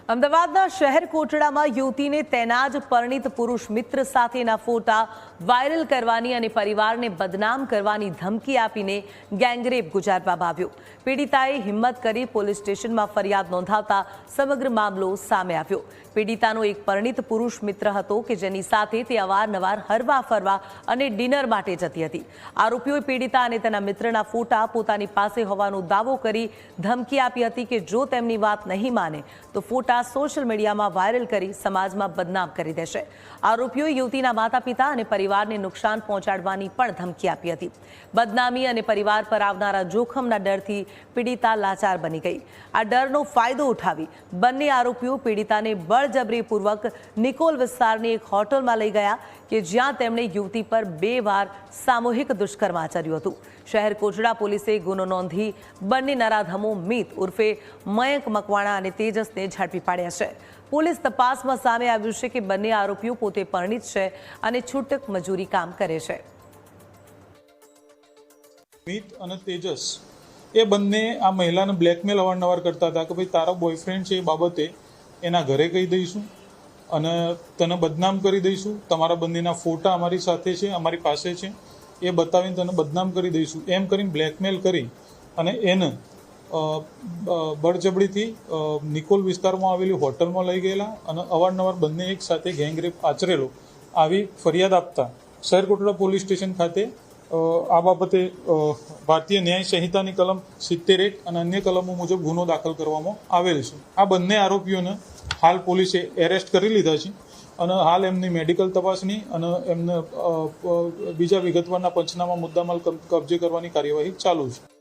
અમદાવાદના શહેર કોટડામાં યુવતીને તેના જ પરિણીત પુરુષ મિત્ર સાથેના ફોટા વાયરલ કરવાની અને પરિવારને બદનામ કરવાની ધમકી આપીને ગેંગરેપ ગુજારવામાં આવ્યો। પીડિતાએ હિંમત કરી પોલીસ સ્ટેશનમાં ફરિયાદ નોંધાવતા સમગ્ર મામલો સામે આવ્યો। પીડિતાનો એક પરિણીત પુરુષ મિત્ર હતો કે જેની સાથે તે અવારનવાર હરવા ફરવા અને ડિનર માટે જતી હતી। આરોપીઓએ પીડિતા અને તેના મિત્રના ફોટા પોતાની પાસે હોવાનો દાવો કરી ધમકી આપી હતી કે જો તેમની વાત નહીં માને તો ફોટા સોશિયલ મીડિયામાં વાયરલ કરી સમાજમાં બદનામ કરી દેશે। આરોપીઓએ યુવતીના માતા પિતા અને પરિવારને નુકસાન પહોંચાડવાની પણ ધમકી આપી હતી। બદનામી અને પરિવાર પર આવનારા જોખમના ડરથી પીડિતા લાચાર બની ગઈ। આ ડરનો ફાયદો ઉઠાવી બંને આરોપીઓ પીડિતાને બળજબરીપૂર્વક નિકોલ વિસ્તારની એક હોટલમાં લઈ ગયા કે જ્યાં તેમણે યુવતી પર 2 વાર સામૂહિક દુષ્કર્મ આચર્યું હતું। શહેર કોટડા પોલીસે ગુનો નોંધી બંને નરાધમો મિત ઉર્ફે મયંક મકવાણા અને તેજસને ઝડપી પાડ્યા છે। પોલીસ તપાસમાં સામે આવ્યું છે કે બંને આરોપીઓ પોતે પરિણીત છે અને છૂટક મજૂરી કામ કરે છે। મિત અને તેજસ એ બંને આ મહિલાને બ્લેકમેલ અવારનવાર કરતા હતા કે ભાઈ તારો બોયફ્રેન્ડ છે એ બાબતે એના ઘરે કહી દઈશું અને તને બદનામ કરી દઈશું, તમારા બંનેના ફોટા અમારી સાથે છે, અમારી પાસે છે, એ બતાવીને તને બદનામ કરી દઈશું, એમ કરીને બ્લેકમેલ કરી અને એને બળજબરીથી નિકોલ વિસ્તારમાં આવેલી હોટલમાં લઈ ગયેલા અને અવારનવાર બંને એક સાથે ગેંગરેપ આચરેલો આવી ફરિયાદ આપતા શહેર કોટડા પોલીસ સ્ટેશન ખાતે આ બાબતે ભારતીય ન્યાય સંહિતાની કલમ 71 અને અન્ય કલમો મુજબ ગુનો દાખલ કરવામાં આવેલ છે। આ બંને આરોપીઓને હાલ પોલીસે એરેસ્ટ કરી લીધા છે અને હાલ એમની મેડિકલ તપાસણી અને એમને બીજા વિગતવારના પંચનામા મુદ્દામાલ કબજે કરવાની કાર્યવાહી ચાલુ છે।